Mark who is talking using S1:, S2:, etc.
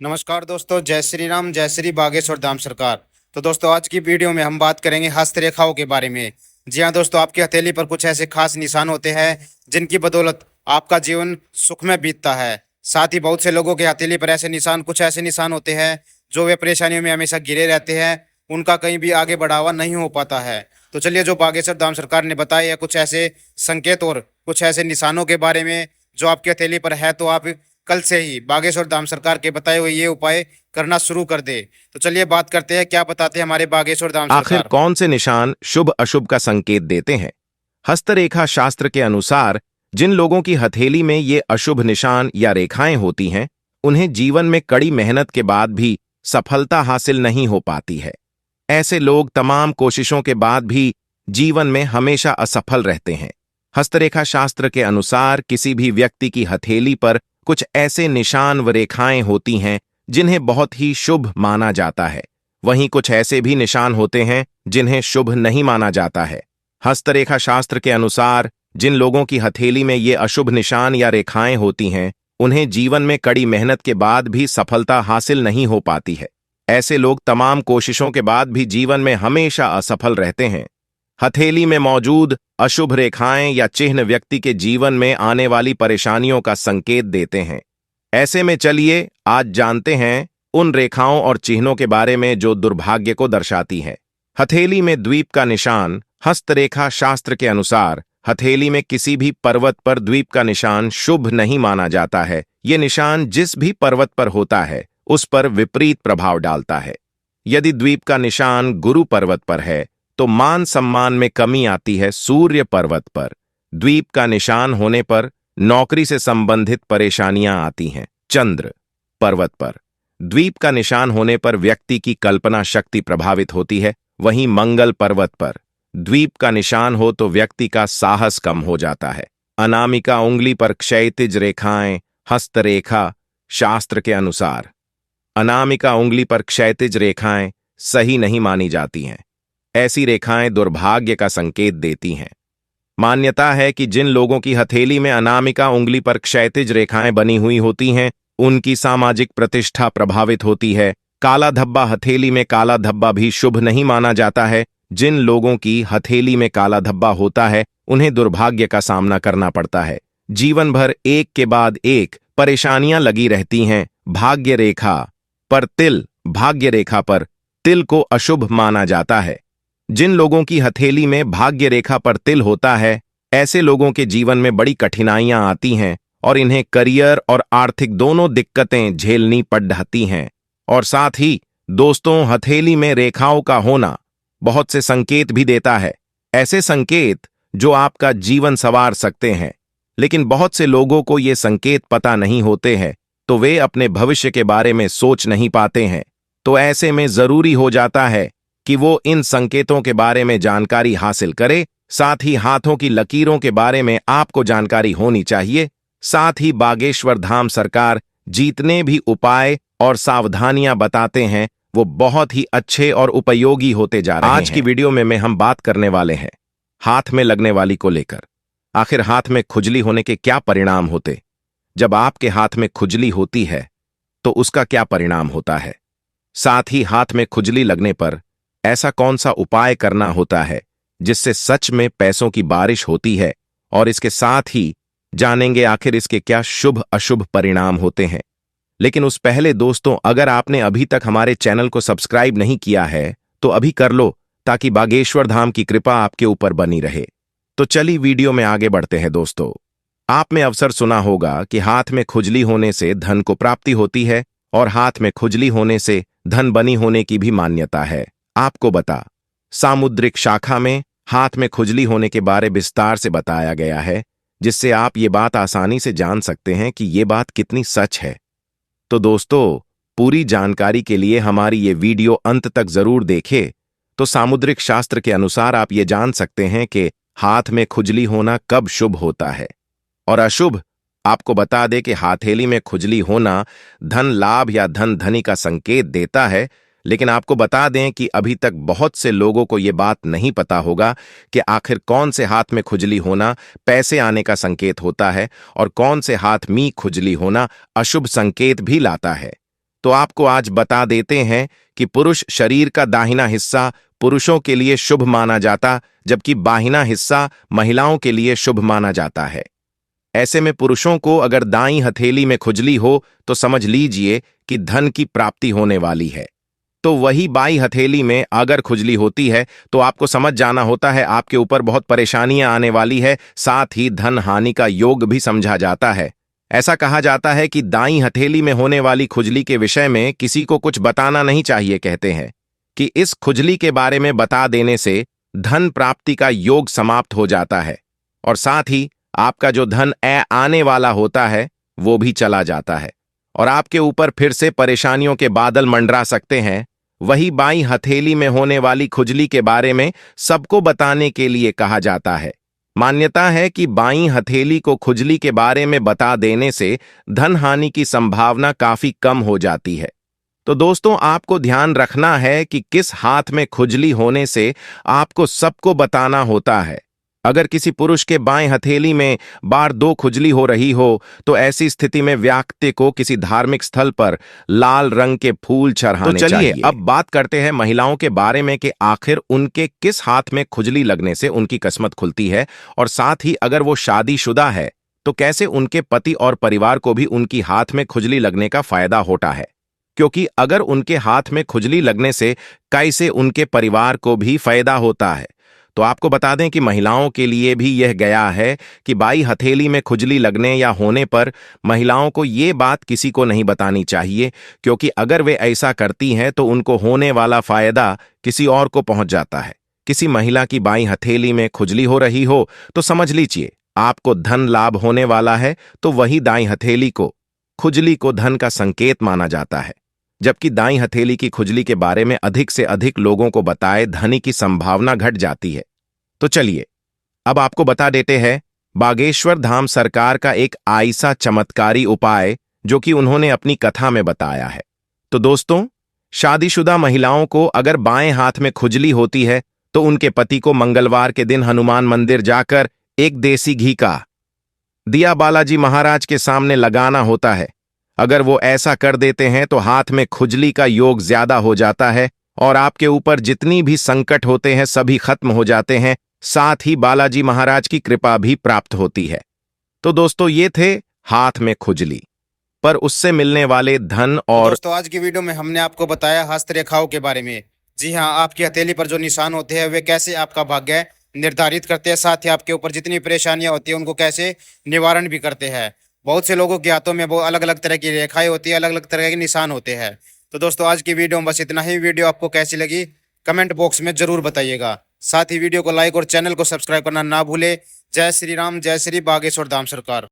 S1: नमस्कार दोस्तों, जय श्री राम, जय श्री बागेश्वर धाम सरकार। तो दोस्तों, आज की वीडियो में हम बात करेंगे हस्तरेखाओं के बारे में। जी हाँ दोस्तों, आपकी हथेली पर कुछ ऐसे खास निशान होते हैं जिनकी बदौलत आपका जीवन सुख में बीतता है। साथ ही बहुत से लोगों के हथेली पर कुछ ऐसे निशान होते हैं जो वे परेशानियों में हमेशा घिरे रहते हैं, उनका कहीं भी आगे बढ़ावा नहीं हो पाता है। तो चलिए, जो बागेश्वर धाम सरकार ने बताया है कुछ ऐसे संकेत और कुछ ऐसे निशानों के बारे में जो आपकी हथेली पर है, तो आप कल से ही बागेश्वर धाम सरकार के बताए हुए ये उपाय करना शुरू कर दे। तो चलिए बात करते हैं, क्या बताते हैं हमारे बागेश्वर धाम
S2: आखिर
S1: सरकार।
S2: कौन से निशान शुभ अशुभ का संकेत देते हैं? हस्तरेखा शास्त्र के अनुसार जिन लोगों की हथेली में ये अशुभ निशान या रेखाएं होती हैं, उन्हें जीवन में कड़ी मेहनत के बाद भी सफलता हासिल नहीं हो पाती है। ऐसे लोग तमाम कोशिशों के बाद भी जीवन में हमेशा असफल रहते हैं। हस्तरेखा शास्त्र के अनुसार किसी भी व्यक्ति की हथेली पर कुछ ऐसे निशान व रेखाएं होती हैं जिन्हें बहुत ही शुभ माना जाता है। वहीं कुछ ऐसे भी निशान होते हैं जिन्हें शुभ नहीं माना जाता है। हस्तरेखा शास्त्र के अनुसार जिन लोगों की हथेली में ये अशुभ निशान या रेखाएं होती हैं, उन्हें जीवन में कड़ी मेहनत के बाद भी सफलता हासिल नहीं हो पाती है। ऐसे लोग तमाम कोशिशों के बाद भी जीवन में हमेशा असफल रहते हैं। हथेली में मौजूद अशुभ रेखाएं या चिन्ह व्यक्ति के जीवन में आने वाली परेशानियों का संकेत देते हैं। ऐसे में चलिए आज जानते हैं उन रेखाओं और चिन्हों के बारे में जो दुर्भाग्य को दर्शाती हैं। हथेली में द्वीप का निशान। हस्तरेखा शास्त्र के अनुसार हथेली में किसी भी पर्वत पर द्वीप का निशान शुभ नहीं माना जाता है। ये निशान जिस भी पर्वत पर होता है उस पर विपरीत प्रभाव डालता है। यदि द्वीप का निशान गुरु पर्वत पर है तो मान सम्मान में कमी आती है। सूर्य पर्वत पर द्वीप का निशान होने पर नौकरी से संबंधित परेशानियां आती हैं। चंद्र पर्वत पर द्वीप का निशान होने पर व्यक्ति की कल्पना शक्ति प्रभावित होती है। वहीं मंगल पर्वत पर द्वीप का निशान हो तो व्यक्ति का साहस कम हो जाता है। अनामिका उंगली पर क्षैतिज रेखाएं। हस्तरेखा शास्त्र के अनुसार अनामिका उंगली पर क्षैतिज रेखाएं सही नहीं मानी जाती हैं। ऐसी रेखाएं दुर्भाग्य का संकेत देती हैं। मान्यता है कि जिन लोगों की हथेली में अनामिका उंगली पर क्षैतिज रेखाएं बनी हुई होती हैं, उनकी सामाजिक प्रतिष्ठा प्रभावित होती है। काला धब्बा हथेली में काला धब्बा भी शुभ नहीं माना जाता है। जिन लोगों की हथेली में काला धब्बा होता है, उन्हें दुर्भाग्य का सामना करना पड़ता है। जीवन भर एक के बाद एक परेशानियां लगी रहती हैं। भाग्य रेखा पर तिल। भाग्य रेखा पर तिल को अशुभ माना जाता है। जिन लोगों की हथेली में भाग्य रेखा पर तिल होता है, ऐसे लोगों के जीवन में बड़ी कठिनाइयां आती हैं और इन्हें करियर और आर्थिक दोनों दिक्कतें झेलनी पड़ती हैं। और साथ ही दोस्तों, हथेली में रेखाओं का होना बहुत से संकेत भी देता है। ऐसे संकेत जो आपका जीवन संवार सकते हैं, लेकिन बहुत से लोगों को ये संकेत पता नहीं होते हैं, तो वे अपने भविष्य के बारे में सोच नहीं पाते हैं। तो ऐसे में जरूरी हो जाता है कि वो इन संकेतों के बारे में जानकारी हासिल करे। साथ ही हाथों की लकीरों के बारे में आपको जानकारी होनी चाहिए। साथ ही बागेश्वर धाम सरकार जितने भी उपाय और सावधानियां बताते हैं वो बहुत ही अच्छे और उपयोगी होते जा रहे हैं। आज की वीडियो में हम बात करने वाले हैं हाथ में लगने वाली को लेकर। आखिर हाथ में खुजली होने के क्या परिणाम होते? जब आपके हाथ में खुजली होती है तो उसका क्या परिणाम होता है? साथ ही हाथ में खुजली लगने पर ऐसा कौन सा उपाय करना होता है जिससे सच में पैसों की बारिश होती है? और इसके साथ ही जानेंगे आखिर इसके क्या शुभ अशुभ परिणाम होते हैं। लेकिन उस पहले दोस्तों, अगर आपने अभी तक हमारे चैनल को सब्सक्राइब नहीं किया है तो अभी कर लो, ताकि बागेश्वर धाम की कृपा आपके ऊपर बनी रहे। तो चलिए वीडियो में आगे बढ़ते हैं। दोस्तों, आपने अवसर सुना होगा कि हाथ में खुजली होने से धन को प्राप्ति होती है और हाथ में खुजली होने से धन बनी होने की भी मान्यता है। आपको बता, सामुद्रिक शाखा में हाथ में खुजली होने के बारे विस्तार से बताया गया है, जिससे आप ये बात आसानी से जान सकते हैं कि ये बात कितनी सच है। तो दोस्तों, पूरी जानकारी के लिए हमारी ये वीडियो अंत तक जरूर देखें। तो सामुद्रिक शास्त्र के अनुसार आप ये जान सकते हैं कि हाथ में खुजली होना कब शुभ होता है और अशुभ। आपको बता दें कि हथेली में खुजली होना धन लाभ या धन धनी का संकेत देता है, लेकिन आपको बता दें कि अभी तक बहुत से लोगों को ये बात नहीं पता होगा कि आखिर कौन से हाथ में खुजली होना पैसे आने का संकेत होता है और कौन से हाथ में खुजली होना अशुभ संकेत भी लाता है। तो आपको आज बता देते हैं कि पुरुष शरीर का दाहिना हिस्सा पुरुषों के लिए शुभ माना जाता, जबकि बाहिना हिस्सा महिलाओं के लिए शुभ माना जाता है। ऐसे में पुरुषों को अगर दाईं हथेली में खुजली हो तो समझ लीजिए कि धन की प्राप्ति होने वाली है। तो वही बाईं हथेली में अगर खुजली होती है तो आपको समझ जाना होता है आपके ऊपर बहुत परेशानियां आने वाली है, साथ ही धन हानि का योग भी समझा जाता है। ऐसा कहा जाता है कि दाईं हथेली में होने वाली खुजली के विषय में किसी को कुछ बताना नहीं चाहिए। कहते हैं कि इस खुजली के बारे में बता देने से धन प्राप्ति का योग समाप्त हो जाता है और साथ ही आपका जो धन आने वाला होता है वो भी चला जाता है और आपके ऊपर फिर से परेशानियों के बादल मंडरा सकते हैं। वही बाईं हथेली में होने वाली खुजली के बारे में सबको बताने के लिए कहा जाता है। मान्यता है कि बाईं हथेली को खुजली के बारे में बता देने से धन हानि की संभावना काफी कम हो जाती है। तो दोस्तों, आपको ध्यान रखना है कि किस हाथ में खुजली होने से आपको सबको बताना होता है। अगर किसी पुरुष के बाएं हथेली में बार 2 खुजली हो रही हो तो ऐसी स्थिति में व्यक्ति को किसी धार्मिक स्थल पर लाल रंग के फूल चढ़ाने चाहिए। अब बात करते हैं महिलाओं के बारे में कि आखिर उनके किस हाथ में खुजली लगने से उनकी किस्मत खुलती है और साथ ही अगर वो शादीशुदा है तो कैसे उनके पति और परिवार को भी उनकी हाथ में खुजली लगने का फायदा होता है, क्योंकि अगर उनके हाथ में खुजली लगने से कैसे उनके परिवार को भी फायदा होता है। तो आपको बता दें कि महिलाओं के लिए भी यह गया है कि बाईं हथेली में खुजली लगने या होने पर महिलाओं को ये बात किसी को नहीं बतानी चाहिए, क्योंकि अगर वे ऐसा करती हैं तो उनको होने वाला फायदा किसी और को पहुंच जाता है। किसी महिला की बाईं हथेली में खुजली हो रही हो तो समझ लीजिए आपको धन लाभ होने वाला है, तो वही दाईं हथेली को खुजली को धन का संकेत माना जाता है। जबकि दाईं हथेली की खुजली के बारे में अधिक से अधिक लोगों को बताए धनी की संभावना घट जाती है। तो चलिए अब आपको बता देते हैं बागेश्वर धाम सरकार का एक ऐसा चमत्कारी उपाय जो कि उन्होंने अपनी कथा में बताया है। तो दोस्तों, शादीशुदा महिलाओं को अगर बाएं हाथ में खुजली होती है तो उनके पति को मंगलवार के दिन हनुमान मंदिर जाकर एक देसी घी का दिया बालाजी महाराज के सामने लगाना होता है। अगर वो ऐसा कर देते हैं तो हाथ में खुजली का योग ज्यादा हो जाता है और आपके ऊपर जितनी भी संकट होते हैं सभी खत्म हो जाते हैं, साथ ही बालाजी महाराज की कृपा भी प्राप्त होती है। तो दोस्तों, ये थे हाथ में खुजली पर उससे मिलने वाले धन और
S1: दोस्तों, आज की वीडियो में हमने आपको बताया हस्तरेखाओं के बारे में। जी हाँ, आपकी हथेली पर जो निशान होते हैं वे कैसे आपका भाग्य निर्धारित करते हैं, साथ ही आपके ऊपर जितनी परेशानियां होती हैं उनको कैसे निवारण भी करते हैं। बहुत से लोगों के हाथों में वो अलग अलग तरह की रेखाएं होती है, अलग अलग तरह के निशान होते हैं। तो दोस्तों, आज की वीडियो में बस इतना ही। वीडियो आपको कैसी लगी कमेंट बॉक्स में जरूर बताइएगा। साथ ही वीडियो को लाइक और चैनल को सब्सक्राइब करना ना भूले। जय श्री राम, जय श्री बागेश्वर धाम सरकार।